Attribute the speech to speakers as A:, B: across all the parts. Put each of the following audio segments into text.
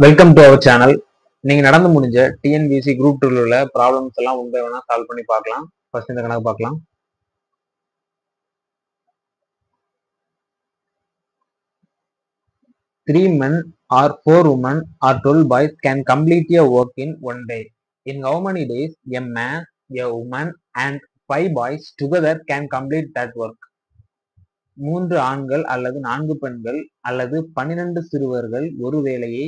A: Welcome to our channel. நீங்க நடந்து முடிஞ்ச டிஎன்பிஎஸ்சி குரூப் 2 உள்ள ப்ராப்ளம்ஸ் எல்லாம் ஒன் பை ஒன்னா சால்வ் பண்ணி பார்க்கலாம். ஃபர்ஸ்ட் இந்த கணக்கு பார்க்கலாம். Three men or four women or 12 boys can complete a work in one day. In how many days a man, a woman and 5 boys together can complete that work? 3 ஆண்கள் அல்லது 4 பெண்கள் அல்லது 12 சிறுவர்கள் ஒரு வேலையை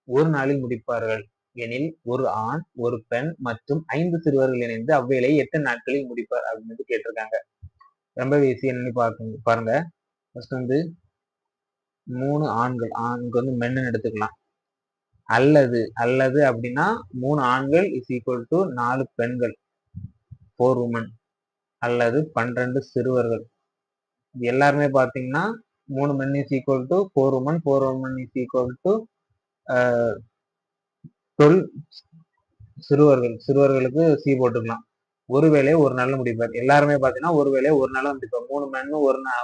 A: ஒரு நாளில் முடிப்பார்கள் எனில் ஒரு ஆண் ஒரு பெண் மற்றும் 5 சிறுவர்கள் இணைந்து அவ்வேலையை எத்தனை நாட்களில் முடிப்பார் அப்படின்னு கேட்டிருக்காங்க. ரொம்ப ஈஸி என்னன்னு பாருங்க. ஃபர்ஸ்ட் வந்து 3 ஆண்கள், ஆண்கள் வந்து மென்னு எடுத்துக்கலாம். அல்லது அப்படின்னா 3 ஆண்கள் இஸ் ஈக்குவல் டு 4 பெண்கள் 4 உமன் அல்லது 12 சிறுவர்கள். இது எல்லாருமே பாத்தீங்கன்னா 3 men is equal to 4 woman, 4 woman is equal to 12 சிறுவர்களுக்கு சி போட்டுக்கலாம். ஒரு வேலையை ஒரு நாள்ல முடிப்பார். எல்லாருமே பாத்தீங்கன்னா ஒரு வேலையை ஒரு நாள்ல முடிப்பார். 3 மென்னு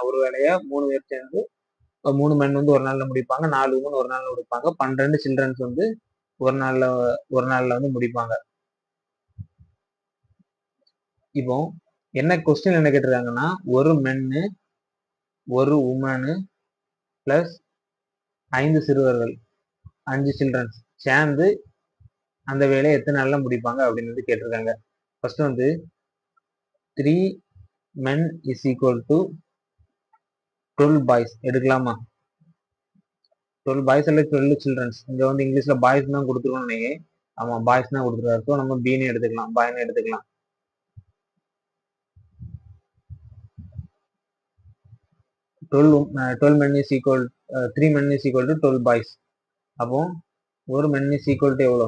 A: ஒரு வேலையை 3 பேர் சேர்ந்து 3 மென் வந்து ஒரு நாள்ல முடிப்பாங்க, 4 உமன் ஒரு நாள்ல முடிப்பாங்க, 12 சில்ட்ரன்ஸ் வந்து ஒரு நாள்ல வந்து முடிப்பாங்க. இப்போ என்ன கொஸ்டின் என்ன கேட்டிருக்காங்கன்னா, ஒரு மென்னு ஒரு உமனு பிளஸ் 5 சிறுவர்கள் 5 சில்ட்ரன்ஸ் சேர்ந்து அந்த வேலையை எத்தனை நாள்ல முடிப்பாங்க அப்படின்னு வந்து கேட்டிருக்காங்க. ஃபர்ஸ்ட் வந்து 3 men is equal to 12 boys எடுக்கலாமா? 12 பாய்ஸ் அல்ல 12 சில்ட்ரன்ஸ். இங்க வந்து இங்கிலீஷ்ல பாய்ஸ் தான் கொடுத்துருக்கோம் நீங்க. ஆமா பாய்ஸ் தான் கொடுத்துருக்காரு. ஸோ நம்ம பீனு எடுத்துக்கலாம், பாய்னு எடுத்துக்கலாம். 12 men is equal 3 men is equal to 12 boys. அப்போ ஒரு men is equal to எவ்வளோ?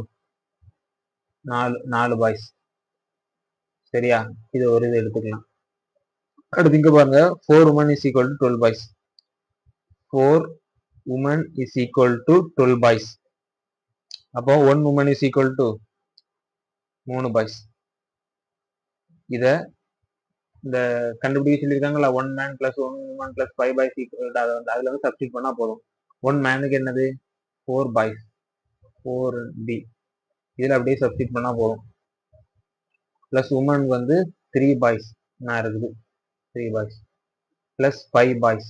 A: 4 பாய்ஸ். சரியா? இது ஒரு இது எடுத்துக்கலாம். அடுத்து இங்க பாருங்க 4 women is equal to 12 boys. 4 women is equal to 12 boys. அப்போ 1 woman is equal to 3 boys. இத இந்த கண்டுபிடிக்க சொல்லியிருக்காங்களா 1 man plus 1 woman plus 5 boys equal to அதுல வந்து சப்ஸ்டிட் பண்ணா போதும். 1 மேனுக்கு என்னது 4 boys 4b இதுல அப்படியே சப்ஸ்டிட் பண்ணா போதும். பிளஸ் உமன் வந்து 3 boys நான் இருக்குது 3 boys பிளஸ் 5 boys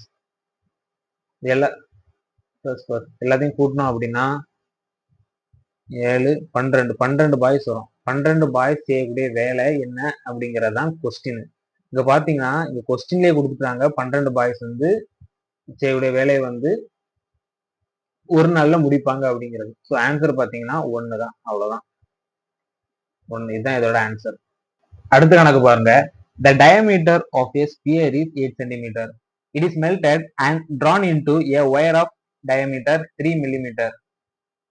A: எல்லாத்தையும் கூட்டணும் அப்படின்னா 7 12 பாய்ஸ் வரும். 12 பாய்ஸ் செய்யக்கூடிய வேலை என்ன அப்படிங்கறதான் கொஸ்டின். இங்க பாத்தீங்கன்னா இங்க கொஸ்டின்லயே கொடுத்துட்டாங்க 12 பாய்ஸ் வந்து செய்யக்கூடிய வேலையை வந்து ஒரு நாள்ல முடிப்பாங்க அப்படிங்கிறது. ஸோ ஆன்சர் பாத்தீங்கன்னா 1 தான், அவ்வளவுதான். 1 இதுதான் இதோட ஆன்சர். அடுத்த கணக்கு பாருங்க. The diameter of a sphere is 8 cm. It is melted and drawn into a wire of diameter 3 mm.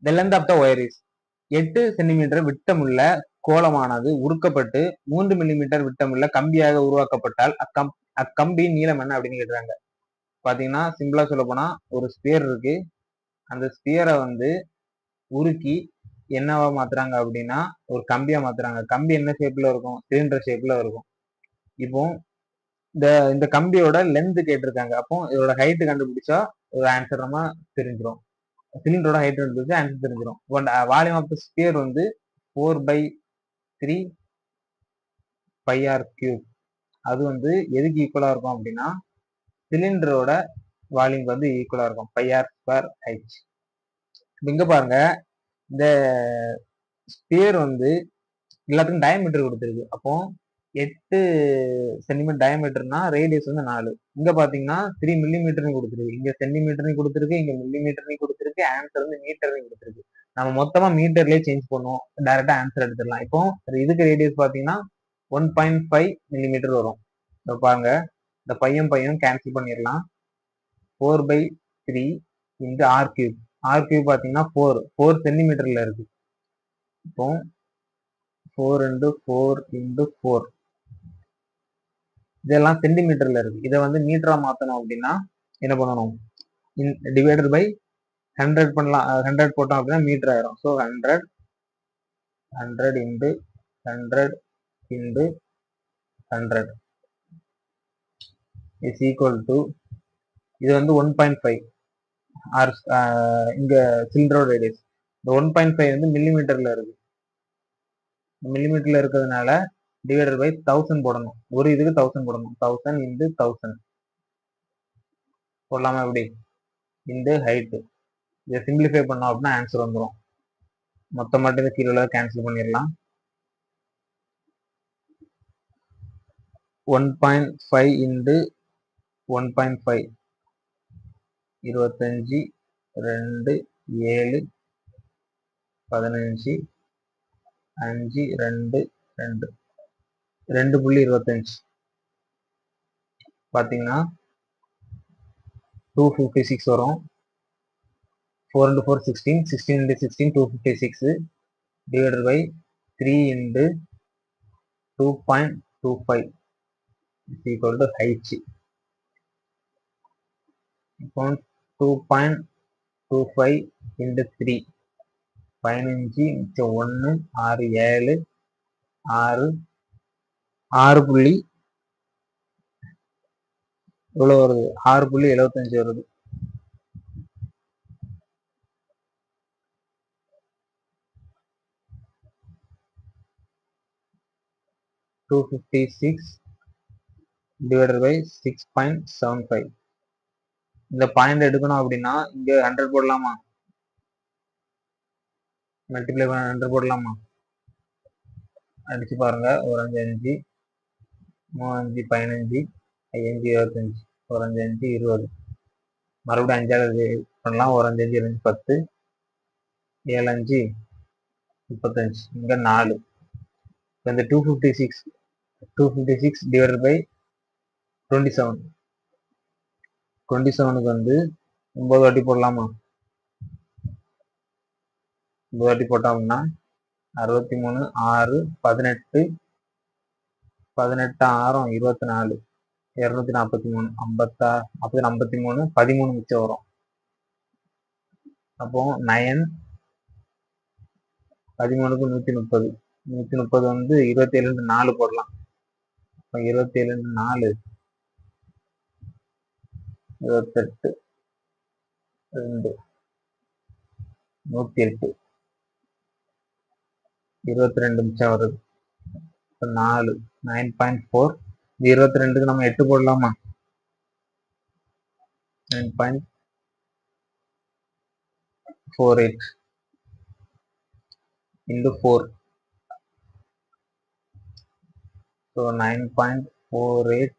A: The length of the wire is 8 centimetre விட்டமுள்ள கோளமானது உருக்கப்பட்டு 3 மில்லிமீட்டர் விட்டமுள்ள கம்பியாக உருவாக்கப்பட்டால் அக்கம்பியின் நீளம் என்ன அப்படின்னு கேட்டுறாங்க. பாத்தீங்கன்னா சிம்பிளா சொல்ல போனா ஒரு ஸ்பியர் இருக்கு. அந்த ஸ்பியரை வந்து உருக்கி என்னவா மாத்துறாங்க அப்படின்னா ஒரு கம்பியா மாத்துறாங்க. கம்பி என்ன ஷேப்ல இருக்கும்? சிலிண்டர் ஷேப்ல இருக்கும். இப்போ இந்த கம்பியோட லென்த் கேட்டிருக்காங்க. அப்போ இதோட ஹைட் கண்டுபிடிச்சா ஒரு ஆன்சர் நம்ம தெரிஞ்சிடும். சிலிண்டரோட ஹைட் கண்டுபிடிச்சா ஆன்சர் தெரிஞ்சிடும். வால்யூம் ஆஃப் த ஸ்பியர் வந்து 4/3 πr3. அது வந்து எதுக்கு ஈக்குவலா இருக்கும் அப்படின்னா சிலிண்டரோட வால்யூம் வந்து ஈக்குவலா இருக்கும் πr²h. இங்க பாருங்க இந்த ஸ்பியர் வந்து எல்லாத்துக்கும் டயமீட்டர் கொடுத்துருக்கு. அப்போ 8 சென்டிமீட்டர் டயமீட்டர்னா ரேடியஸ் வந்து 4. இங்க பாத்தீங்கன்னா 3 மில்லிமீட்டர்னு கொடுத்துருக்கு. இங்க சென்டிமீட்டர்னு கொடுத்துருக்கு, இங்க மில்லிமீட்டர்னு கொடுத்துருக்கு, ஆன்சர் வந்து மீட்டர்னு கொடுத்துருக்கு. நம்ம மொத்தமா மீட்டர்லயே சேஞ்ச் பண்ணுவோம், டைரக்டா ஆன்சர் எடுத்துடலாம். இப்போ இதுக்கு ரேடியஸ் பாத்தீங்கன்னா 1.5 மில்லிமீட்டர் வரும். பாருங்க இந்த பையன் கேன்சல் பண்ணிடலாம். 4/3 இன்டு r3. r3 பாத்தீங்கன்னா 4 சென்டிமீட்டர்ல இருக்கு. இப்போ 4 × 4 × 4 இதெல்லாம் சென்டிமீட்டர்ல இருக்கு. இதை வந்து மீட்டரா மாத்தணும் அப்படின்னா என்ன பண்ணணும்? டிவைடட் பை 100 பண்ணலாம். 100 போட்டோம் அப்படின்னா மீட்டர் ஆயிரும். ஸோ 100 × 100 × 100 இஸ் ஈக்குவல் டு இது வந்து 1.5 இங்க சிலிண்டரோட ரேடியஸ் இந்த 1.5 வந்து மில்லிமீட்டர்ல இருக்கு. மில்லிமீட்டர்ல இருக்கிறதுனால டிவைடட் பை 1000 போடணும். ஒரு இதுக்கு 1000 போடணும். 1000 இன்டு 1000 போடலாமா? எப்படி? Into height. இதை சிம்பிளிஃபை பண்ணோம் அப்படின்னா ஆன்சர் வந்துடும். மொத்தமாட்டு இதை கீழே கேன்சல் பண்ணிடலாம். 1.5 இன்டு 1.5 25 2 7 15 5 2 2 2.25 பாத்தீங்கன்னா 256 வரும். 4 into 4 16, 16 into 16 256 divided by 3 into 2.25 is equal to h. இப்போ 2.25 into 3 15 மிச்சம் 1 6 7 6 6 புள்ளி எவ்வளவு வருது? 6.75 வருது. (256) divided by 6.75. இந்த பாயிண்ட் எடுக்கணும் அப்படின்னா இங்க 100 போடலாமா? மல்டிப்ளை பண்ண 100 போடலாமா? அடிச்சு பாருங்க. ஒரு 5 5 3 5 15 5 25 ஒரு 5 5 20 மறுபடியும் 5ஆவது பண்ணலாம். ஒரு 5 5 2 10 7 5 35 இங்க 4. இந்த 256 டிவைடட் பை 27 27க்கு வந்து 9 வாட்டி போடலாமா? 9 வாட்டி போட்டோம்னா 63 6 18 18 6 24 243 53 13 மிச்சம் வரும். அப்போ 9 13க்கு 130 130 வந்து 27 4 போடலாம். 27 4 28 2 108 22 மிச்சம் வருது. 4 9.4 22க்கு நம்ம 8 போடலாமா? 9.48 into 4. So 9.48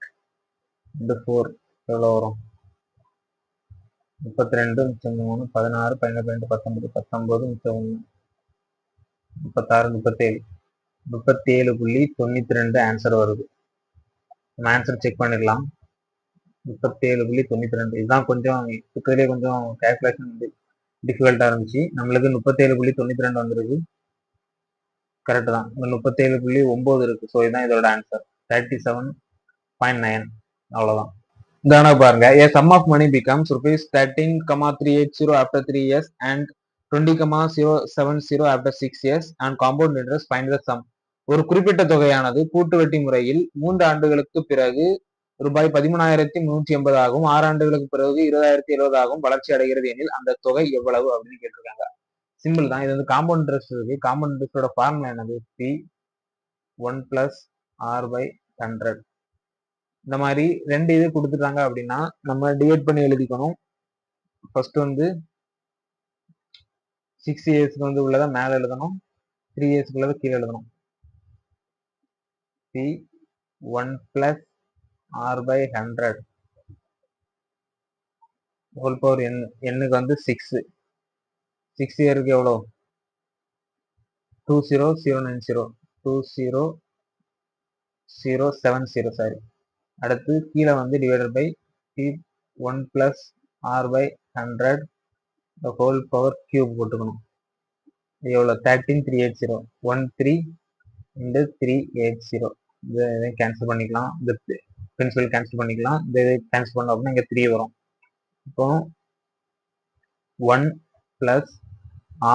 A: into 4 எவ்வளோ வரும்? 32 மிச்சம் 3 16 17 19 19 மிச்சம் 1 36 37 37.92 ஆன்சர் வருது. நம்ம ஆன்சர் செக் பண்ணிடலாம். 37.92. இதுதான் கொஞ்சம் இருக்கிறதுலே கொஞ்சம் கேல்குலேஷன் டிஃபிகல்ட்டா இருந்துச்சு. நம்மளுக்கு 37.92 வந்துருக்கு. கரெக்ட் தான். 37.9 இருக்கு. ஸோ இதுதான் இதோட ஆன்சர் 37.9. அவ்வளவுதான். தானே பாருங்க. A sum of money becomes rupees 13,380 after 3 years and 20,070 after 6 years and compound interest find the sum. ஒரு குறிப்பிட்ட தொகையானது கூட்டு வட்டி முறையில் 3 ஆண்டுகளுக்கு பிறகு ரூபாய் 13,380 ஆகும், 6 ஆண்டுகளுக்கு பிறகு 20,070 ஆகும் வளர்ச்சி அடைகிறது எனில் அந்த தொகை எவ்வளவு அப்படின்னு கேட்டிருக்காங்க. சிம்பிள் தான். இது வந்து காம்பவுண்ட் இன்ட்ரெஸ்ட் இருக்கு. காம்பவுண்ட் இன்ட்ரெஸ்டோட ஃபார்முலா என்னது? P1 + R/100. இந்த மாதிரி 2 இது கொடுத்துட்டாங்க அப்படின்னா நம்ம டிவைட் பண்ணி எழுதிக்கணும். ஃபர்ஸ்ட் வந்து 6 இயர்ஸ்க்கு வந்து உள்ளதை மேல எழுதணும், 3 இயர்ஸ்க்கு உள்ளதை கீழே எழுதணும். P1 + R/100 whole power n. n-க்கு வந்து 6. 6 இயருக்கு எவ்வளோ? 20090 20070 சாரி. அடுத்து கீழே வந்து divided by P1 + R/100 whole power cube போட்டுக்கணும். எவ்வளோ? 13380. 13 into 380. இதை கேன்சல் பண்ணிக்கலாம். இந்த பிரின்சிபல் கேன்சல் பண்ணிக்கலாம். இதை கேன்சல் பண்ணோம் அப்படின்னா இங்கே 3 வரும். இப்போ 1 +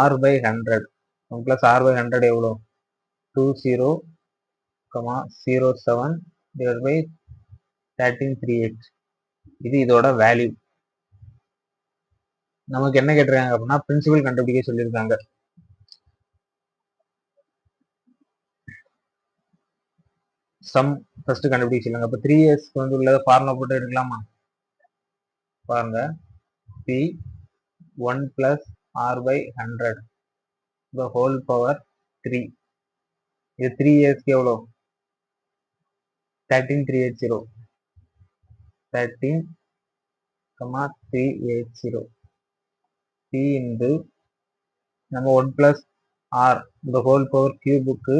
A: R/100 1 + R/100 எவ்வளோ? 20,07 divided by 1338. இது இதோட வேல்யூ. நமக்கு என்ன கேட்டிருக்காங்க அப்படின்னா பிரின்சிபல் கண்டுபிடிக்க சொல்லியிருக்காங்க. சம் ஃபர்ஸ்ட் கண்டுபிடிச்சிடலாங்க. அப்போ 3s வந்து உள்ளதை ஃபார்முலா போட்டு எடுக்கலாமா? பாருங்க, p 1 plus r by 100 the whole power 3. இது 3s எவ்வளோ? 13380. 13,380 p into நம்ம 1 plus r the whole power கியூபுக்கு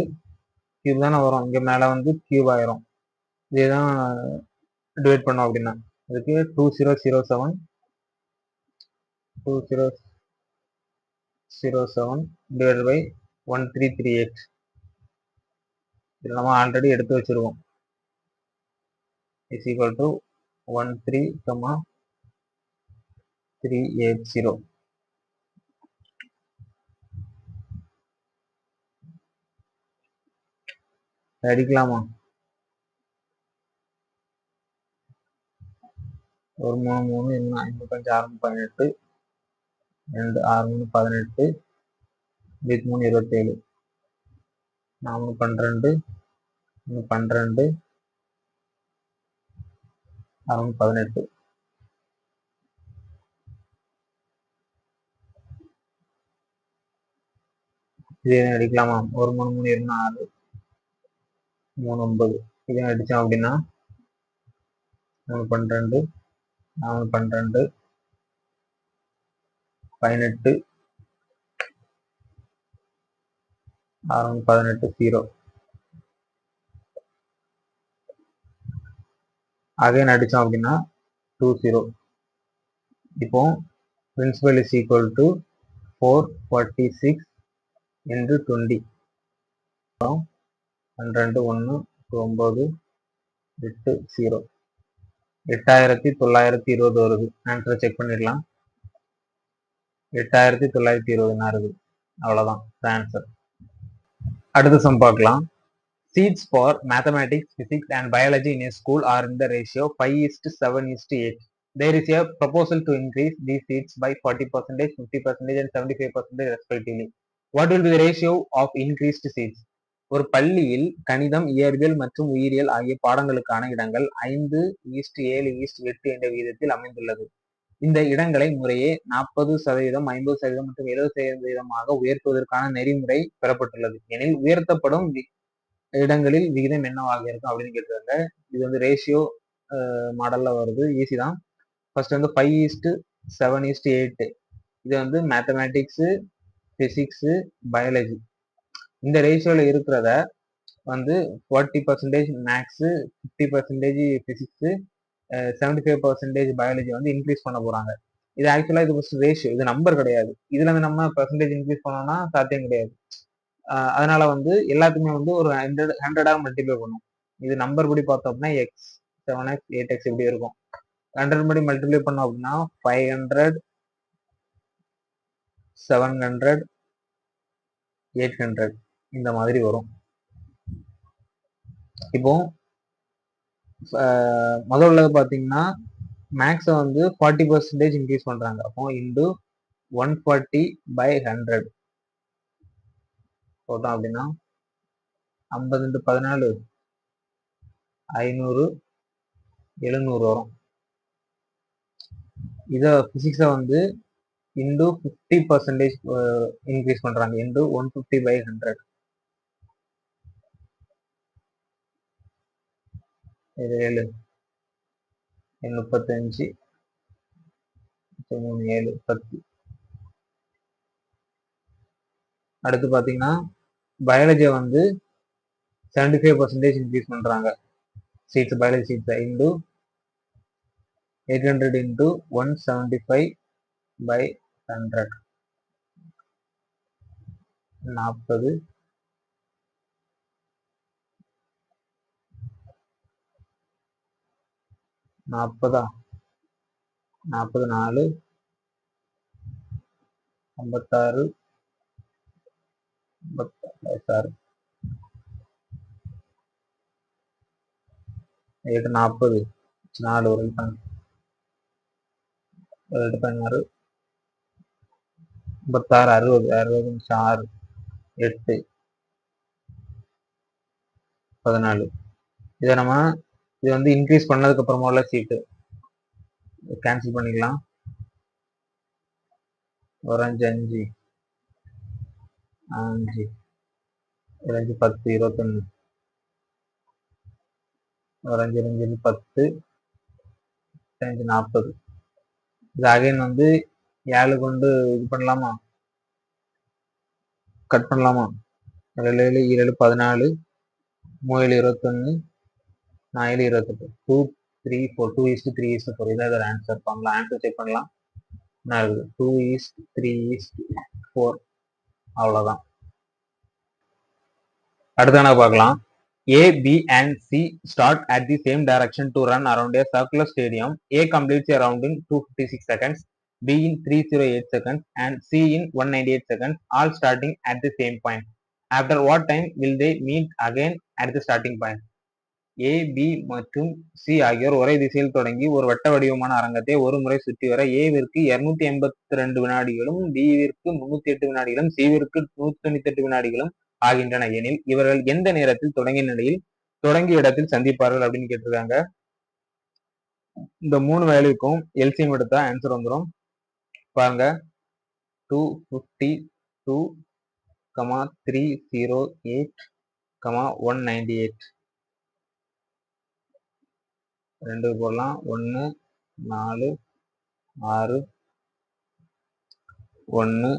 A: கியூப் தானே வரும், இங்கே மேலே வந்து கியூப் ஆயிரும். இதுதான் டிவைட் பண்ணோம் அப்படின்னா இதுக்கு 2007 divided by 1338. இது நம்ம ஆல்ரெடி எடுத்து வச்சிருவோம். is equal to 13,380. அடிக்கலாமா? ஒரு 3 இன்னும் 55 6 18 2 6 18 3 27 4 12 12 6 18. இதே அடிக்கலாமா? ஒரு 3 4 3 9 இதே அடிச்சோம் அப்படின்னா 3 12 4 12 18 6 18 0. அகைன் அடிச்சோம் அப்படின்னா 20. இப்போ principal is equal to 446 into 20. 12 1 9 8 0. 8920 வருது. ஆன்சரை செக் பண்ணிடலாம். 8920 இருக்குது. அவ்வளோதான் ஆன்சர். அடுத்த சம் பார்க்கலாம். Seats for mathematics, physics and biology in a school are in the ratio 5:7:8. There is a proposal to increase these seats by 40%, 50% and 75% respectively. What will be the ratio of increased seats? ஒரு பள்ளியில் கணிதம், இயற்பியல் மற்றும் உயிரியல் ஆகிய பாடங்களுக்கான இடங்கள் 5:7:8 என்ற விகிதத்தில் அமைந்துள்ளது. இந்த இடங்களை முறையே 40%, 50% மற்றும் 70% உயர்த்துவதற்கான நெறிமுறை பெறப்பட்டுள்ளது எனில் உயர்த்தப்படும் இடங்களில் விகிதம் என்னவாக இருக்கும் அப்படின்னு கேட்டுருக்காங்க. இது வந்து ரேஷியோ மாடல்ல வருது, ஈஸி தான். ஃபர்ஸ்ட் வந்து 5:7:8. இது வந்து மேத்தமேட்டிக்ஸு, பிசிக்ஸு, பயாலஜி இந்த ரேஷியோல இருக்கிறத வந்து 40% மேக்ஸு, 50% பிசிக்ஸு, 75% பயாலஜி வந்து இன்க்ரீஸ் பண்ண போறாங்க. இது ஆக்சுவலா இது ஃபர்ஸ்ட் ரேஷியோ, இது நம்பர் கிடையாது. இதுல நம்ம பெர்சன்டேஜ் இன்க்ரீஸ் பண்ணோம்னா சாத்தியம் கிடையாது. அதனால வந்து எல்லாத்துக்குமே வந்து ஒரு 100 மல்டிப்ளை பண்ணும். இது நம்பர் படி பார்த்தோம் அப்படின்னா எக்ஸ் 7x 8x இப்படி இருக்கும். 100 படி மல்டிப்ளை பண்ணோம் அப்படின்னா 500 700 800 இந்த மாதிரி வரும். இப்போ முதல்ல பாத்தீங்கன்னா மேக்ஸை வந்து 40% இன்க்ரீஸ் பண்றாங்க. அப்போ இன்டு 140/100 போட்டோம் அப்படின்னா 50 14 500 700 வரும். இத பிசிக்ஸை வந்து இன்டு 50% இன்க்ரீஸ் பண்றாங்க. இன்டு 150/100. இது 7 35 3 7 10. அடுத்து பாத்தீங்கன்னா பயாலஜியை வந்து 75% இன்க்ரீஸ் பண்றாங்க. Seats biology seats into 800 into 175/100 40 40 4 56 56 8 40 4 ஒரு 16 56 60 60 6 8 14 இதை நம்ம இது வந்து இன்க்ரீஸ் பண்ணதுக்கு அப்புறமா உள்ள சீட்டு கேன்சல் பண்ணிக்கலாம். ஒரு 5 5 5 5 10 21 ஒரு 5 2 10 5 40. இது அகைன் வந்து 7 கொண்டு இது பண்ணலாமா, கட் பண்ணலாமா? 7 7 7 14 3 21 4 28 2 3 4 2:3:4. இதான் இதோட ஆன்சர். பண்ணலாம், ஆன்சர் செக் பண்ணலாம். என்ன இருக்குது? 2:3:4. அவ்வளோதான். அடுத்த பார்க்கலாம். A, B and C start at the same direction to run around a circular stadium. A completes a round in 256 seconds, B in 308 seconds and C in 198 seconds, all starting at the same point. After what time will they meet again at the starting point? A, B மற்றும் C ஆகியோர் ஒரே திசையில் தொடங்கி ஒரு வட்ட வடிவமான அரங்கத்தை ஒரு முறை சுற்றி வர ஏவிற்கு 282 வினாடிகளும், பிவிற்கு 308 வினாடிகளும், சிவிற்கு 198 வினாடிகளும் ஆகின்றன எனில் இவர்கள் எந்த நேரத்தில் தொடங்கிய இடத்தில் சந்திப்பார்கள் அப்படின்னு கேட்டிருக்காங்க. இந்த 3 வேல்யூக்கும் எல்சிஎம் எடுத்தா ஆன்சர் வந்துடும். பாருங்க, 252, 308, 198. 2 போடலாம். 1 4 6 1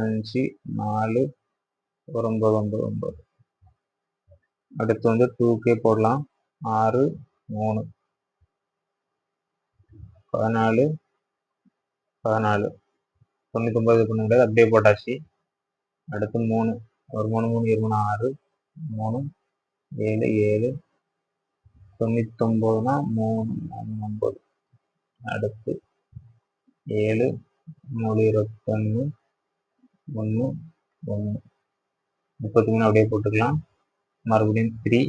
A: 5 4 9 9 9. அடுத்து வந்து 2K போடலாம். 6 3 14 14 99 பண்ண முடியாது, அப்படியே போட்டாச்சு. அடுத்து 3 ஒரு 3 3 2 6 3 7 7 99 3 9. அடுத்து 7 3 21 1 1 33 அப்படியே போட்டுக்கலாம். மறுபடியும் 3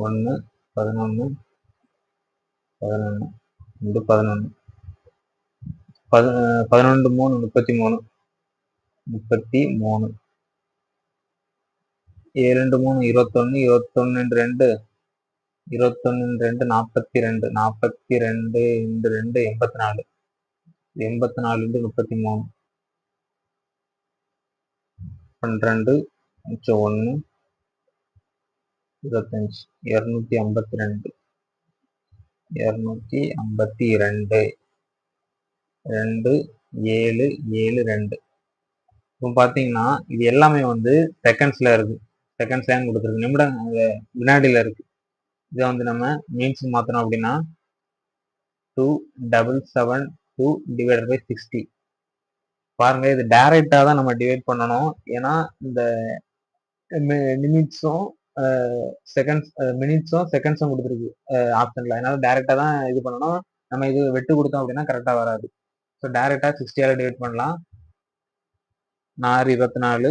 A: 1 11 11 11 11 3 33 33 7 3 21 21 2 21 2 42 42 2 84 84 33 12 மிச்சம் 1 25 252 252 2 7 7 2. இப்போ பார்த்தீங்கன்னா இது எல்லாமே வந்து செகண்ட்ஸ்ல இருக்கு. செகண்ட்ஸ் லைன் கொடுத்துருக்கு, நிமிடம் வினாடியில் இருக்கு. இதை வந்து நம்ம மீன்ஸ் மாற்றணும் அப்படின்னா 2772 டிவைடட் பை 60. பாருங்க, இது டைரக்டா தான் நம்ம டிவைட் பண்ணணும். ஏன்னா இந்த மினிட்ஸும் செகண்ட்ஸும் கொடுத்துருக்கு ஆப்ஷன்ல. அதனால டைரக்டா தான் இது பண்ணணும். நம்ம இது வெட்டு கொடுத்தோம் அப்படின்னா கரெக்டா வராது. ஸோ டைரக்டா 60ஆல டிவைட் பண்ணலாம். 4 24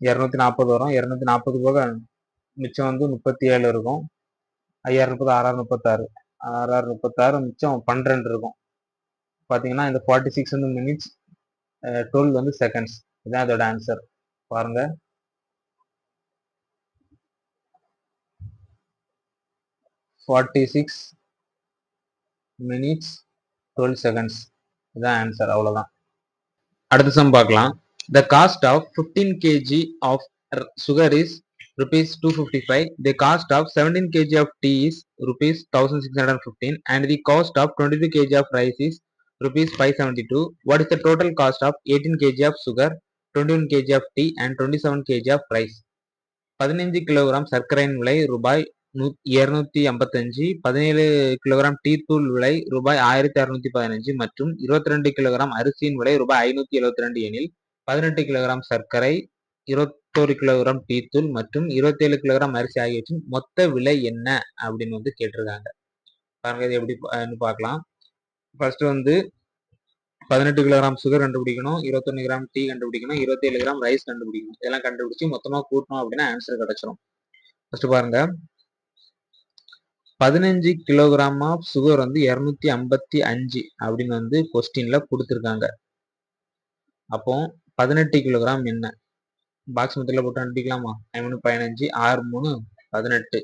A: 240 வரும். 240 போக மிச்சம் வந்து 37 இருக்கும். 530 66 66 மிச்சம் 12 இருக்கும். பாத்தீங்கன்னா இந்த 46 வந்து மினிட்ஸ், 12 வந்து செகண்ட்ஸ். இதுதான் அதோட ஆன்சர். பாருங்க, 46 minutes 12 seconds. இதுதான் ஆன்சர். அவ்வளவுதான். அடுத்த சம் பார்க்கலாம். The cost of 15 kg of sugar is rupees 255. The cost of 17 kg of tea is rupees 1615 and the cost of 22 kg of rice is rupees 572. What is the total cost of 18 kg of sugar, 21 kg of tea and 27 kg of rice? 15 kilogram சர்க்கரையின் விலை ரூபாய் 255, 17 kilogram tea தூள் விலை ரூபாய் 1615 மற்றும் 22 kilogram அரிசியின் விலை ரூபாய் 572 எனில் 18 கிலோகிராம் சர்க்கரை, 21 கிலோகிராம் டீ தூள் மற்றும் 27 கிலோகிராம் அரிசி ஆகியவற்றின் மொத்த விலை என்ன அப்படின்னு வந்து கேட்டிருக்காங்க. பாருங்க, இது எப்படி பார்க்கலாம். ஃபர்ஸ்ட் வந்து 18 கிலோகிராம் சுகர் கண்டுபிடிக்கணும், 21 கிராம் டீ கண்டுபிடிக்கணும், 27 கிராம் ரைஸ் கண்டுபிடிக்கணும். இதெல்லாம் கண்டுபிடிச்சு மொத்தமா கூட்டணும் அப்படின்னா ஆன்சர் கிடைச்சிடும். ஃபர்ஸ்ட் பாருங்க, 15 கிலோகிராம் ஆஃப் சுகர் வந்து 255 அப்படின்னு வந்து கொஸ்டின்ல கொடுத்துருக்காங்க. அப்போ 18 கிலோகிராம் என்ன? பாக்ஸ் மெத்தட்ல போட்டு அனுப்பிக்கலாமா? 15 6 3 18.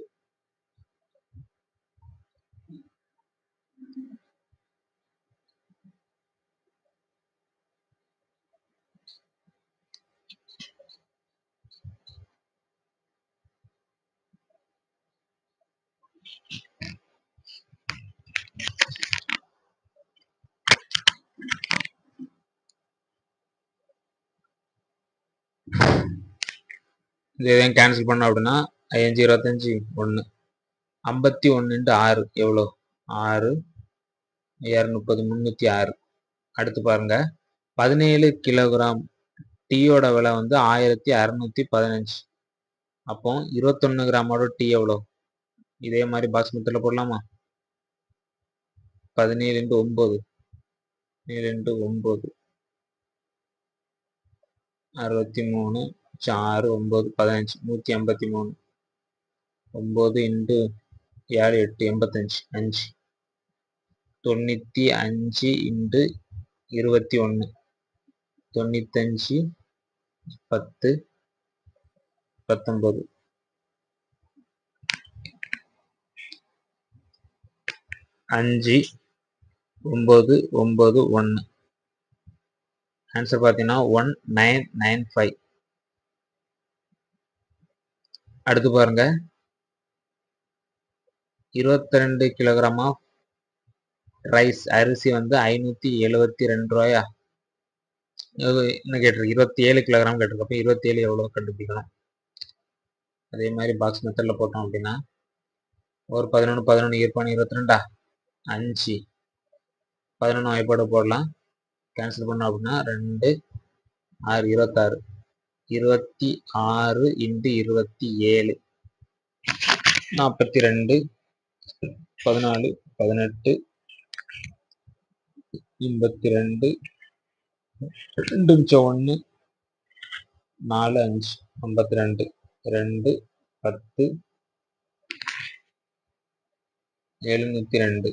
A: இது எதையும் கேன்சல் பண்ணோம் அப்படின்னா 5 25 1 51 இன்ட்டு 6 எவ்வளோ 6 230 306. அடுத்து பாருங்க 17 கிலோகிராம் டீயோட விலை வந்து 1615. அப்போ 21 கிராமோட டீ எவ்வளோ? இதே மாதிரி பாக்ஸ் மெத்தடில் போடலாமா? 17 into 9 7 into 9 63 6 9 15 153. 9 into 7 8 85 5 95 into 21 95 10 19 5 9 9 1. Answer பார்த்தீங்கன்னா 1995. அடுத்து பாருங்க 22 கிலோகிராம் ஆஃப் ரைஸ் அரிசி வந்து 572 ரூபாயா? என்ன கேட்டிருக்கு? 27 கிலோகிராம் கேட்டிருக்கு. அப்போ 27 எவ்வளோ கண்டுபிடிக்கணும். அதே மாதிரி பாக்ஸ் மெத்தடில் போட்டோம் அப்படின்னா ஒரு 11 11 இருப்பானு 22 5 11 வாய்ப்பாடு போடலாம். கேன்சல் பண்ணோம் அப்படின்னா 2 6 26 26 இன்ட்டு 27 42 14 18 82 2 மிச்சம் 1 4 5 52 2 10 702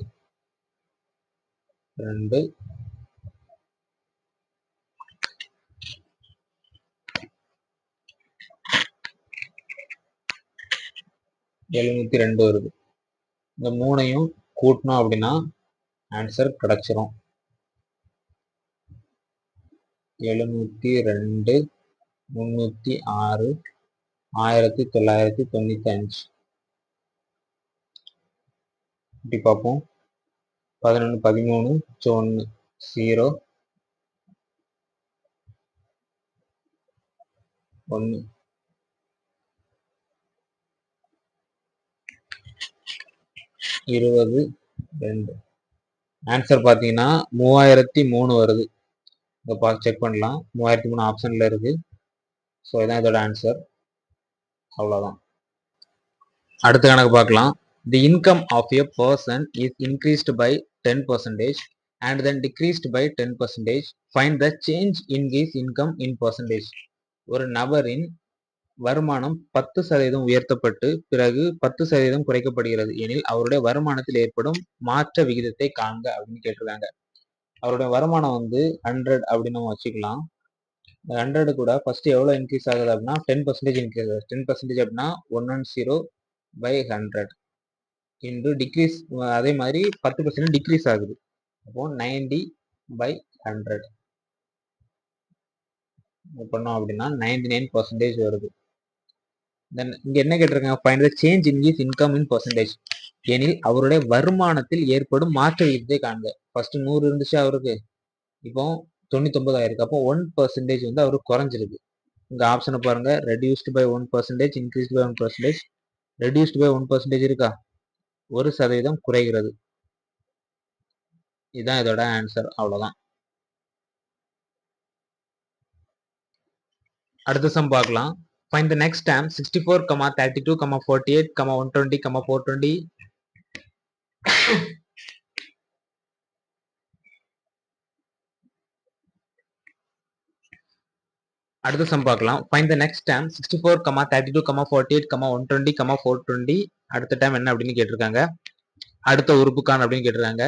A: 2 702 வருது. இந்த மூணையும் கூட்டணும் அப்படின்னா ஆன்சர் கிடைச்சிரும். 702 306 1995. இப்படி பார்ப்போம். 11 13 1 0 1 20 2. ஆன்சர் பார்த்தீங்கன்னா 3003 வருது. இதை செக் பண்ணலாம். 3003 ஆப்ஷனில் இருக்கு. ஸோ இதான் இதோட ஆன்சர். அவ்வளோதான். அடுத்த கணக்கு பார்க்கலாம். The income of a person is increased by 10% and then decreased by 10%. Find the change in his income in percentage. ஒரு நபரின் வருமானம் 10% உயர்த்தப்பட்டு பிறகு 10% குறைக்கப்படுகிறது எனில் அவருடைய வருமானத்தில் ஏற்படும் மாற்ற விகிதத்தை காண்க அப்படின்னு கேட்டிருக்காங்க. அவருடைய வருமானம் வந்து 100 அப்படின்னு நம்ம வச்சுக்கலாம். 100 கூட ஃபர்ஸ்ட் எவ்வளவு இன்க்ரீஸ் ஆகுது அப்படின்னா 10% இன்க்ரீஸ் ஆகுது. 10% அப்படின்னா 110 by 100 இன்டு டிக்ரீஸ், அதே மாதிரி 10% டிக்ரீஸ் ஆகுது. அப்போ 90 by 100 பண்ணோம் அப்படின்னா 99% வருது. தென் இங்க என்ன கேட்டிருக்காங்க? Find the change in his income in percentage எனில் அவருடைய வருமானத்தில் ஏற்படும் மாற்ற விகிதத்தை காண்க. ஃபர்ஸ்ட் 100 இருந்துச்சு அவருக்கு, இப்போ 99 ஆயிருக்கு. அப்போ 1% வந்து அவருக்கு குறைஞ்சிருக்கு. இங்க ஆப்ஷனை பாருங்க. Reduced by 1%, increased by 1%. Reduced by 1% இருக்கா? 1% குறைகிறது. இதுதான் இதோட ஆன்சர். அவ்வளவுதான். அடுத்த சம் பார்க்கலாம். Find the next term 64, 32, 48, 120, 420. அடுத்த சம் பார்க்கலாம். Find the next term 64, 32, 48, 120, 420. அடுத்த டைம் என்ன அப்படின்னு கேட்டிருக்காங்க. அடுத்த உறுப்புக்கான அப்படின்னு கேட்டிருக்காங்க.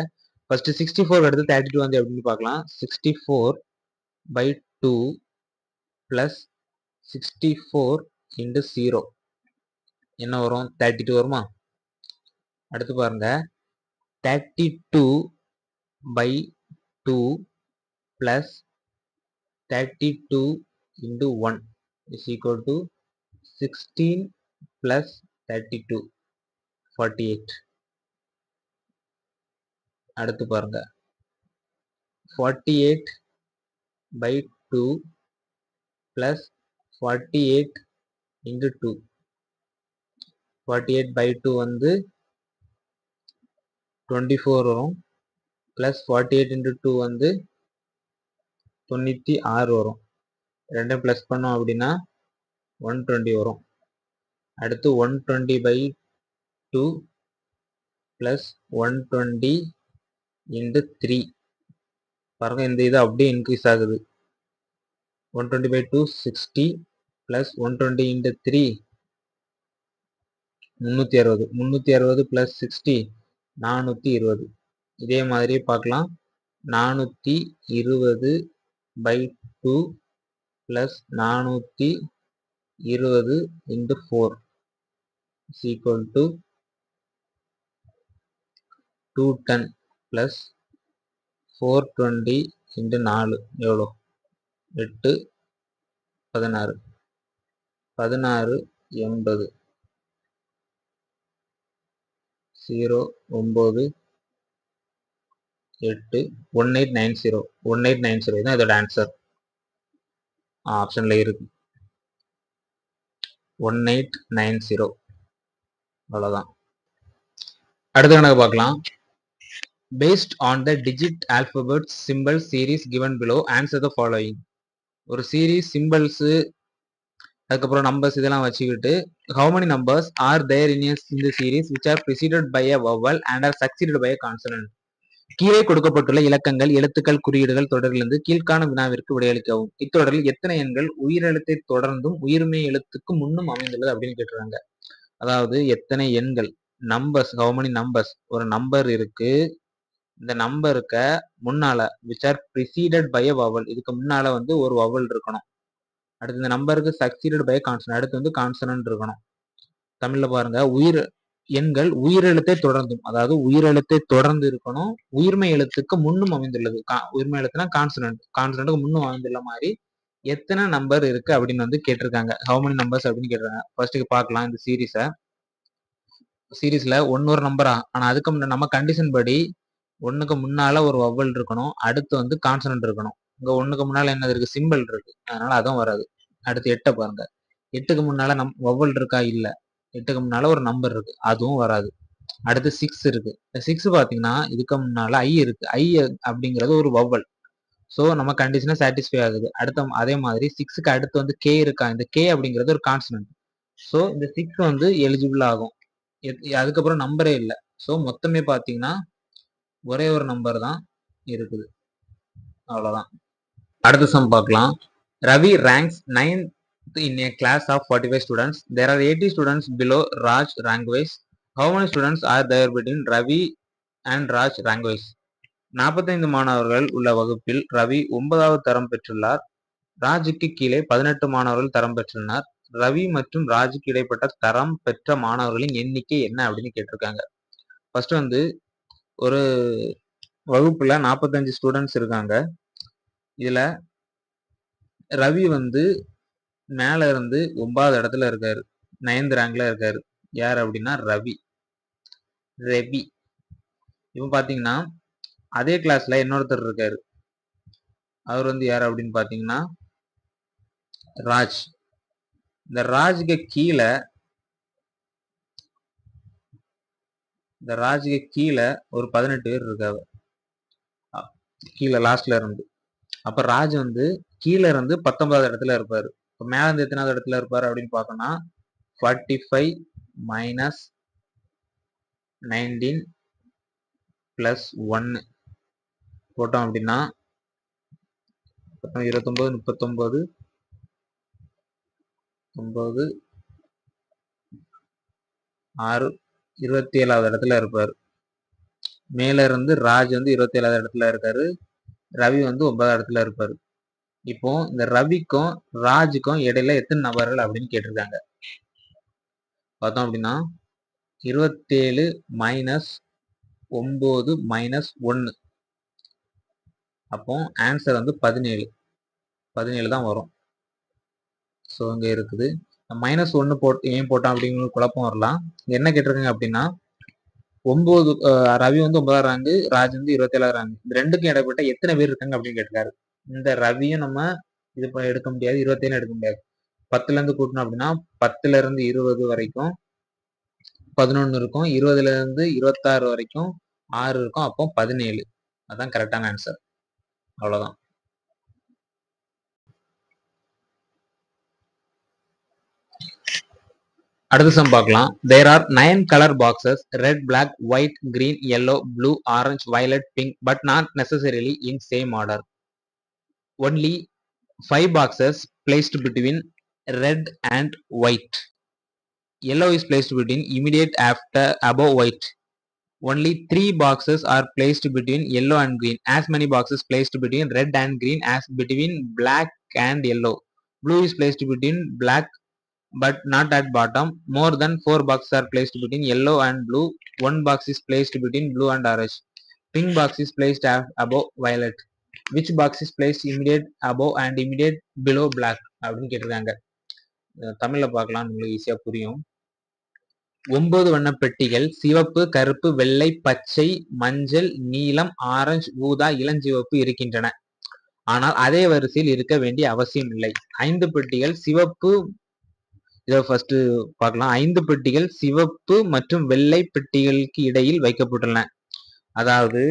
A: ஃபர்ஸ்ட் 64 அடுத்து 32 வந்து அப்படின்னு பார்க்கலாம். 64 by 2 plus 64 into 0 என்ன வரும்? 32 வருமா? அடுத்து பாருங்க 32 by 2 plus 32 into 1 is equal to 16 plus 32 48. அடுத்து பாருங்க 48 by 2 plus 48 இன்டு 2. 48/2 வந்து 24 வரும். பிளஸ் 48 இன்டு 2 வந்து 96 வரும். ரெண்டும் பிளஸ் பண்ணோம் அப்படின்னா 120 வரும். அடுத்து 120/2 பிளஸ் 120 இன்டு 3. பாருங்க, இந்த இது அப்படியே இன்க்ரீஸ் ஆகுது. 120/2 60 பிளஸ் 120 இன்டு 3 360. 360 பிளஸ் 60 420. இதே மாதிரி பார்க்கலாம். 420/2 plus 420 into 4 is equal to 210 plus 420 into 4 எவ்வளோ? 8 16 16 80 0 9 8 1890 1890 தான் இதோட ஆன்சர். ஆப்ஷன்ல இருக்கு 1890. அவ்வளவுதான். அடுத்த கணக்கு பார்க்கலாம். Based on the digit alphabet symbol series given below, answer the following. ஒரு சீரீஸ் சிம்பிள்ஸ், அதுக்கப்புறம் நம்பர்ஸ் இதெல்லாம் வச்சுக்கிட்டு how many numbers are there in the series which are preceded by a vowel and are succeeded by a consonant? கீழே கொடுக்கப்பட்டுள்ள இலக்கங்கள், எழுத்துக்கள், குறியீடுகள் தொடரிலிருந்து கீழ்காணும் வினாவிற்கு விடையளிக்கவும். இத்தொடரில் எத்தனை எண்கள் உயிரெழுத்தை தொடர்ந்தும் உயிர்மெய் எழுத்துக்கு முன்னும் அமைந்துள்ளது அப்படின்னு கேட்டுறாங்க. அதாவது எத்தனை எண்கள், நம்பர்ஸ், how many numbers, ஒரு நம்பர் இருக்கு, இந்த நம்பருக்கு முன்னால which are preceded by a vowel, இதுக்கு முன்னால வந்து ஒரு vowel இருக்கணும். அடுத்து இந்த நம்பருக்கு succeeded by a consonant, அடுத்து வந்து கான்சனன்ட் இருக்கணும். தமிழ்ல பாருங்க, எண்கள் உயிரெழுத்தை தொடர்ந்தும், அதாவது உயிரெழுத்தை தொடர்ந்து இருக்கணும், உயிர்மெய் எழுத்துக்கு முன்னும் அமைந்துள்ளது. உயிர்மெய் எழுத்துனா கான்சனன்ட், கான்சனன்ட்டுக்கு முன்னும் அமைந்துள்ள மாதிரி எத்தனை நம்பர் இருக்கு அப்படின்னு வந்து கேட்டிருக்காங்க. how many numbers அப்படின்னு கேட்டிருக்காங்க. ஃபர்ஸ்ட்டுக்கு பார்க்கலாம் இந்த சீரீஸ்ல ஒரு நம்பரா, ஆனா அதுக்கு முன்னாடி நம்ம கண்டிஷன் படி ஒண்ணுக்கு முன்னால ஒரு வவ்வல் இருக்கணும், அடுத்து வந்து கான்சனன்ட் இருக்கணும். இங்க ஒண்ணுக்கு முன்னால என்னது இருக்கு? சிம்பிள் இருக்கு, அதனால அதுவும் வராது. அடுத்து 8 பாருங்க, 8க்கு முன்னால வவ்வல் இருக்கா? இல்ல. 8க்கு முன்னால ஒரு நம்பர் இருக்கு, அதுவும் வராது. அடுத்து 6 இருக்கு. 6 பாத்தீங்கன்னா இதுக்கு முன்னால ஐ இருக்கு, ஐ அப்படிங்கிறது ஒரு வவ்வல். ஸோ நம்ம கண்டிஷனா சாட்டிஸ்ஃபை ஆகுது. அடுத்த அதே மாதிரி 6க்கு அடுத்து வந்து கே இருக்கா? இந்த கே அப்படிங்கிறது ஒரு கான்சனன்ட். ஸோ இந்த 6 வந்து எலிஜிபிள் ஆகும். அதுக்கப்புறம் நம்பரே இல்லை. ஸோ மொத்தமே பாத்தீங்கன்னா ஒரே ஒரு நம்பர் தான் இருக்குது. அவ்வளவுதான். அடுத்த சம் பார்க்கலாம். Ravi ranks 9th in a class of 45 students. There are 80 students below Raj rank wise. How many students are there between Ravi and Raj rank wise? 45 மாணவர்கள் உள்ள வகுப்பில் ரவி 9வது தரம் பெற்றுள்ளார். ராஜுக்கு கீழே 18 மாணவர்கள் தரம் பெற்றுள்ளனர். ரவி மற்றும் ராஜுக்கு இடைப்பட்ட தரம் பெற்ற மாணவர்களின் எண்ணிக்கை என்ன அப்படின்னு கேட்டிருக்காங்க. ஃபர்ஸ்ட் வந்து ஒரு வகுப்புல 45 ஸ்டூடெண்ட்ஸ் இருக்காங்க. இதுல ரவி வந்து மேல இருந்து 9வது இடத்துல இருக்காரு, 9th ரேங்க்ல இருக்காரு. யார் அப்படின்னா ரவி. இவன் பாத்தீங்கன்னா அதே கிளாஸ்ல இன்னொருத்தர் இருக்காரு, அவர் வந்து யார் அப்படின்னு பாத்தீங்கன்னா ராஜ். இந்த ராஜுக்கு கீழே ஒரு 18 பேர் இருக்காங்க கீழே லாஸ்ட்ல இருந்து. அப்ப ராஜ் வந்து கீழே இருந்து 19வது இடத்துல இருப்பாரு. இப்ப மேல இருந்து எத்தனாவது இடத்துல இருப்பாரு அப்படின்னு பார்த்தோம்னா 45 மைனஸ் 19 பிளஸ் 1 போட்டோம் அப்படின்னா 29 39 9 6 27வது இடத்துல இருப்பாரு. மேல இருந்து ராஜ் வந்து 27வது இடத்துல இருக்காரு, ரவி வந்து 9வது இடத்துல இருப்பாரு. இப்போ இந்த ரவிக்கும் ராஜுக்கும் இடையில எத்தனை நபர்கள் அப்படின்னு கேட்டிருக்காங்க. பார்த்தோம் அப்படின்னா 27 மைனஸ் 9 மைனஸ் 1, அப்போ ஆன்சர் வந்து 17 தான் வரும். ஸோ இங்க இருக்குது மைனஸ் 1 ஏன் போட்டோம் அப்படிங்கிற குழப்பம் வரலாம். என்ன கேட்டிருக்காங்க அப்படின்னா 9 ரவி வந்து 9வது ரேங்கு, ராஜ் வந்து 27வது ரேங்கு, இந்த ரெண்டுக்கும் இடைப்பட்ட எத்தனை பேர் இருக்காங்க அப்படின்னு கேட்டிருக்காரு. இந்த ரவியும் நம்ம இது எடுக்க முடியாது, 27 எடுக்க முடியாது. 10ல இருந்து கூட்டணும் அப்படின்னா 10ல இருந்து 20 வரைக்கும் 11 இருக்கும். 20ல இருந்து 26 வரைக்கும் 6 இருக்கும். அப்போ 17. அதான் கரெக்டான ஆன்சர். அவ்வளவுதான். அடுத்த சம் பார்க்கலாம். There are 9 color boxes: red, black, white, green, yellow, blue, orange, violet, pink, but not necessarily in same order. Only 5 boxes placed between red and white. Yellow is placed between immediate after above white. Only 3 boxes are placed between yellow and green. As many boxes placed between red and green as between black and yellow. Blue is placed between black but not at bottom. More than 4 boxes are placed between yellow and blue. 1 box is placed between blue and orange. Pink box is placed above violet. Which box is placed immediate above and immediate below black? அப்படின்னு கேட்டிருக்காங்க. தமிழ்ல பார்க்கலாம், உங்களுக்கு ஈஸியா புரியும். 9 வண்ண பெட்டிகள் சிவப்பு, கருப்பு, வெள்ளை, பச்சை, மஞ்சள், நீலம், ஆரஞ்சு, ஊதா, இளஞ்சிவப்பு இருக்கின்றன. ஆனால் அதே வரிசையில் இருக்க வேண்டிய அவசியம் இல்லை. 5 பெட்டிகள் சிவப்பு, இதை ஃபர்ஸ்ட் பார்க்கலாம். 5 பெட்டிகள் சிவப்பு மற்றும் வெள்ளை பெட்டிகளுக்கு இடையில் வைக்கப்பட்டுள்ளன. அதாவது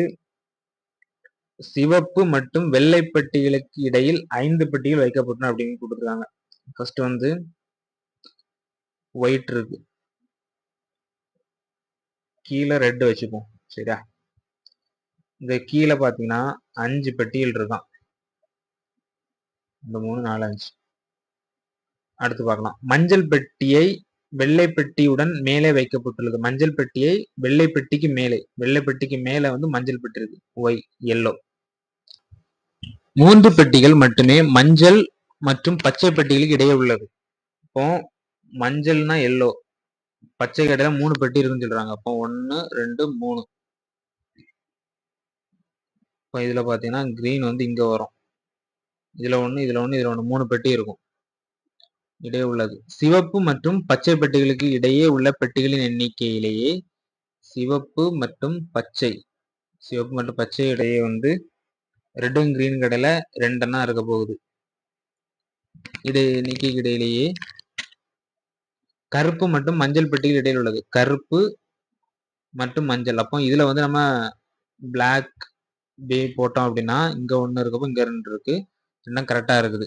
A: சிவப்பு மற்றும் வெள்ளை பெட்டிகளுக்கு இடையில் 5 பெட்டிகள் வைக்கப்பட்டுள்ளன அப்படின்னு கொடுத்துருக்காங்க. ஃபர்ஸ்ட் வந்து ஒயிட் இருக்கு, கீழே ரெட் வச்சுப்போம். சரியா? இந்த கீழே பாத்தீங்கன்னா 5 பெட்டிகள் இருக்கான். இந்த 3 4 5. அடுத்து பார்க்கலாம். மஞ்சள் பெட்டியை வெள்ளை பெட்டியுடன் மேலே வைக்கப்பட்டுள்ளது. மஞ்சள் பெட்டியை வெள்ளை பெட்டிக்கு மேலே, வெள்ளை பெட்டிக்கு மேலே வந்து மஞ்சள் பெட்டி இருக்கு, ஒய் எல்லோ. 3 பெட்டிகள் மட்டுமே மஞ்சள் மற்றும் பச்சை பெட்டிகளுக்கு இடையே உள்ளது. இப்போ மஞ்சள்னா எல்லோ, பச்சை கடையில 3 பெட்டி இருக்குன்னு சொல்றாங்க. அப்போ 1 2 3. இப்போ இதுல பாத்தீங்கன்னா கிரீன் வந்து இங்க வரும். இதுல 1 இதுல 1 இதுல 1, 3 பெட்டி இருக்கும் இடையே உள்ளது. சிவப்பு மற்றும் பச்சை பெட்டிகளுக்கு இடையே உள்ள பெட்டிகளின் எண்ணிக்கையிலேயே சிவப்பு மற்றும் பச்சை இடையே வந்து ரெட்டும் கிரீன் கடையில 2 இருக்க போகுது. எண்ணிக்கைக்கு இடையிலேயே கருப்பு மற்றும் மஞ்சள் பெட்டிகள் இடையில் உள்ளது. கருப்பு மற்றும் மஞ்சள். அப்போ இதுல வந்து நம்ம பிளாக் பே போட்டோம் அப்படின்னா இங்க 1 இருக்கப்போ இங்க 2 இருக்கு. ரெண்டும் கரெக்டா இருக்குது.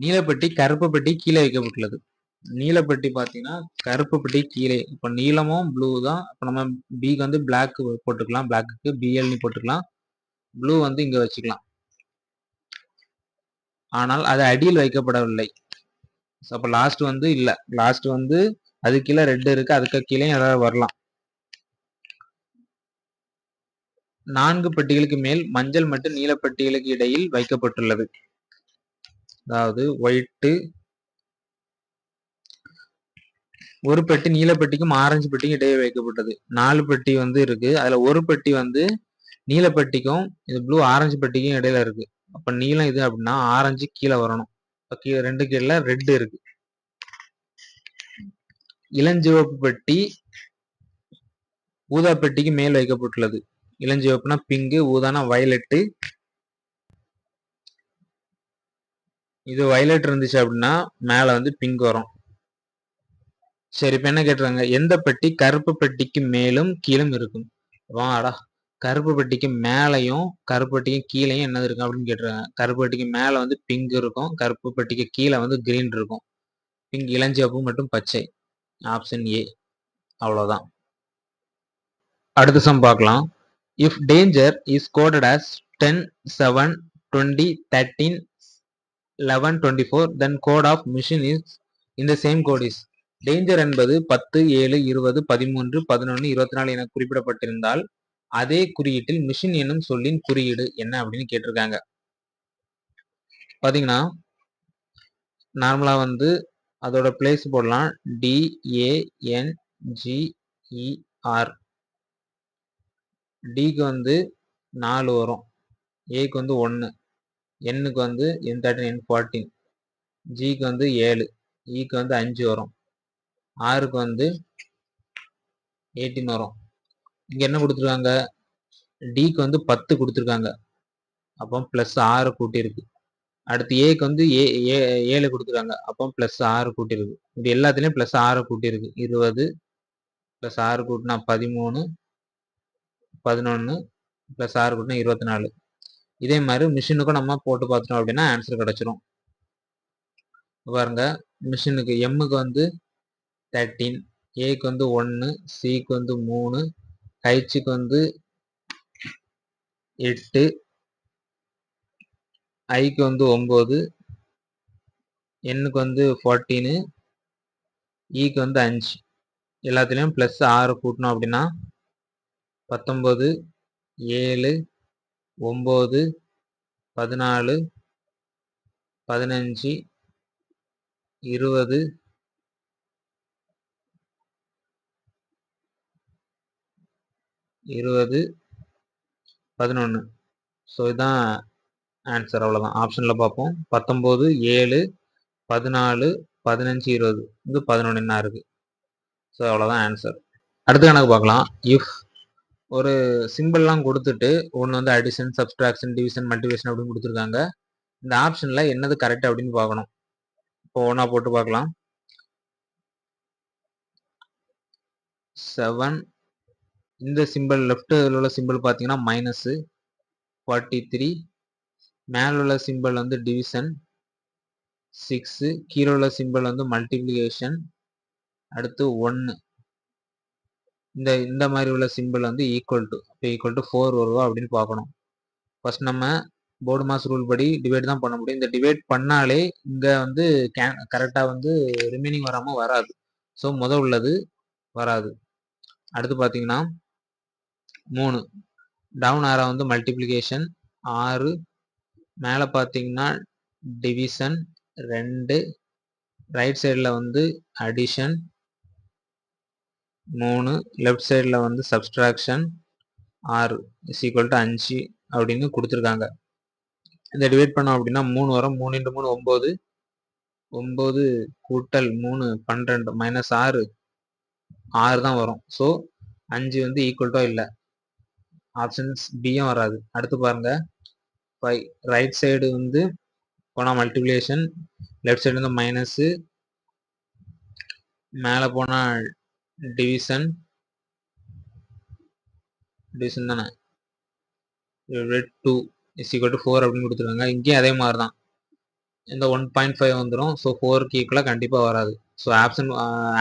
A: நீலப்பெட்டி கருப்பு பெட்டி கீழே வைக்கப்பட்டுள்ளது. நீலப்பெட்டி பாத்தீங்கன்னா கருப்பு பெட்டி கீழே. இப்போ நீலமும் ப்ளூ தான். இப்போ நம்ம பிக்கு வந்து பிளாக் போட்டுக்கலாம், பிளாக்கு பிஎல்னு போட்டுக்கலாம். ப்ளூ வந்து இங்க வச்சுக்கலாம். ஆனால் அது அடியில் வைக்கப்படவில்லை. அப்ப லாஸ்ட் வந்து இல்ல, லாஸ்ட் வந்து அது கீழே ரெட் இருக்கு, அதுக்கு கீழே ஏதாவது வரலாம். 4 பெட்டிகளுக்கு மேல் மஞ்சள் மற்றும் நீல பெட்டிகளுக்கு இடையில் வைக்கப்பட்டுள்ளது. அதாவது ஒயிட், ஒரு பெட்டி நீல பெட்டிக்கும் ஆரஞ்சு பெட்டிக்கும் இடையே வைக்கப்பட்டது. 4 பெட்டி வந்து இருக்கு. அதுல ஒரு பெட்டி வந்து நீல பெட்டிக்கும் இது ப்ளூ ஆரஞ்சு பெட்டிக்கும் இடையில இருக்கு. அப்ப நீலம் இது அப்படின்னா ஆரஞ்சு கீழே வரணும். கீழே 2 கீழே ரெட் இருக்கு. இளஞ்சிவப்பு பெட்டி ஊதா பெட்டிக்கு மேல் வைக்கப்பட்டுள்ளது. இளஞ்சிவப்புனா பிங்கு, ஊதானா வயலட்டு. இது வயலட் இருந்துச்சு அப்படின்னா மேல வந்து பிங்க் வரும். சரி, இப்ப என்ன கேட்டுறாங்க, எந்த பெட்டி கருப்பு பெட்டிக்கு மேலும் கீழும் இருக்கும்? வாடா, கருப்பு பெட்டிக்கு மேலையும் கருப்பு பெட்டிக்கு கீழையும் என்னது இருக்கும் அப்படின்னு கேட்டுறாங்க. கருப்பு பெட்டிக்கு மேல வந்து பிங்க் இருக்கும், கருப்பு பெட்டிக்கு கீழே வந்து கிரீன் இருக்கும். பிங்க், இளஞ்சிவப்பு மற்றும் பச்சை. Option A. அவ்வளவுதான். அடுத்த சம் பார்க்கலாம். If danger is coded as 10 7 20 13 11 24 then code of mission is in the same code is. Danger என்பது 10 7 20 13 11 24 என குறிப்பிடப்பட்டிருந்தால் அதே குறியீட்டில் மிஷின் என்னும் சொல்லின் குறியீடு என்ன அப்படின்னு கேட்டிருக்காங்க. பாத்தீங்கன்னா நார்மலா வந்து அதோட பிளேஸ் போடலாம். DANGER. டிக்கு வந்து 4 வரும், ஏக்கு வந்து 1, எண்ணுக்கு வந்து N13 N14, ஜிக்கு வந்து 7, ஈக்கு வந்து 5 வரும், ஆருக்கு வந்து 18 வரும். இங்க என்ன கொடுத்துருக்காங்க, டிக்கு வந்து 10 கொடுத்துருக்காங்க. அப்போ +6 கூட்டி இருக்கு. அடுத்து ஏக்கு வந்து 7 கொடுத்துருக்காங்க, அப்போ பிளஸ் 6 கூட்டியிருக்கு. இது எல்லாத்துலேயும் பிளஸ் 6 கூட்டியிருக்கு. 20 பிளஸ் 6 கூட்டினா 13, 11 பிளஸ் 6 கூட்டினா 24. இதே மாதிரி மிஷினுக்கும் நம்ம போட்டு பார்த்துட்டோம் அப்படின்னா ஆன்சர் கிடைச்சிரும். பாருங்க, மிஷினுக்கு எம்முக்கு வந்து 13, ஏக்கு வந்து 1, சிக்கு வந்து 3, ஹைச்சுக்கு வந்து 8, ஐக்கு வந்து 9, எண்ணுக்கு வந்து 14, ஈக்கு வந்து 5. எல்லாத்துலேயும் பிளஸ் 6 கூட்டணும் அப்படின்னா 19, 7, 9, 14, 15, 20, 11. ஸோ இதுதான் ஆன்சர். அவ்வளோதான். ஆப்ஷனில் பார்ப்போம். 19, 7, 14, 15, 20 இது 11 என்ன இருக்கு. ஸோ அவ்வளோதான் ஆன்சர். அடுத்த கணக்கு பார்க்கலாம். இஃப் ஒரு சிம்பிள்லாம் கொடுத்துட்டு ஒன்று வந்து அடிஷன், சப்ஸ்ட்ராக்ஷன், டிவிஷன், மல்டிபிகேஷன் அப்படின்னு கொடுத்துருக்காங்க. இந்த ஆப்ஷனில் என்னது கரெக்ட் அப்படின்னு பார்க்கணும். இப்போ ஒன்றா போட்டு பார்க்கலாம். 7, இந்த சிம்பிள் லெஃப்ட்டில் உள்ள சிம்பிள் பார்த்தீங்கன்னா மைனஸு 43, மேலே உள்ள சிம்பிள் வந்து டிவிஷன் 6, கீழே உள்ள சிம்பிள் வந்து மல்டிப்ளிகேஷன், அடுத்து 1, இந்த மாதிரி உள்ள சிம்பிள் வந்து ஈக்குவல் டு 4 வருவா அப்படின்னு பார்க்கணும். ஃபர்ஸ்ட் நம்ம போர்டு மாஸ் ரூல் படி டிவைட் தான் பண்ண முடியும். இந்த டிவைட் பண்ணாலே இங்கே வந்து கரெக்டாக வந்து ரிமைனிங் வராமல் வராது. ஸோ உள்ளது வராது. அடுத்து பார்த்தீங்கன்னா 3, டவுன் ஆரா வந்து மல்டிப்ளிகேஷன் 6, மேலே பார்த்தீங்கன்னா டிவிஷன் 2, ரைட் சைடில் வந்து அடிஷன் 3, லெஃப்ட் சைடில் வந்து சப்ஸ்ட்ராக்ஷன் 6 இஸ் ஈக்குவல் டு 5 அப்படின்னு கொடுத்துருக்காங்க. இந்த டிவைட் பண்ணோம் அப்படின்னா 3 வரும். 3 × 3 9, 9 கூட்டல் 3 12 மைனஸ் 6 தான் வரும். ஸோ 5 வந்து ஈக்குவல் டு இல்லை. ஆப்ஷன்ஸ் பியும் வராது. அடுத்து பாருங்க, 5, ரைட் சைடு வந்து போனால் மல்டிப்ளிகேஷன், லெஃப்ட் சைடு வந்து மைனஸு, மேலே போனால் டிவிஷன் தானே 2 இஸ் ஈக்குவல் டு 4 அப்படின்னு கொடுத்துருக்காங்க. இங்கேயும் அதே மாதிரி தான், இந்த 1.5 வந்துடும். ஸோ 4க்கு ஈக்குவலாக கண்டிப்பாக வராது. ஸோ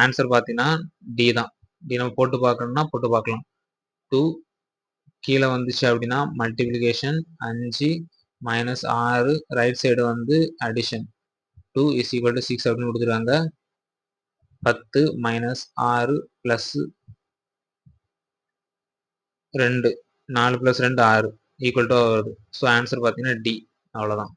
A: ஆன்சர் பார்த்தீங்கன்னா டி தான். டி நம்ம போட்டு பார்க்கணும்னா போட்டு பார்க்கலாம். 2 கீழே வந்துச்சு அப்படின்னா மல்டிப்ளிகேஷன் 5 மைனஸ் 6, ரைட் சைடு வந்து அடிஷன் 2 இஸ் ஈக்குவல் டு 6 அப்படின்னு கொடுத்துருக்காங்க. 10 மைனஸ் 6 ப்ளஸ் 2, 4 + 2 6 ஈக்குவல் டு வருது. ஸோ ஆன்சர் பார்த்தீங்கன்னா டி. அவ்வளோதான்.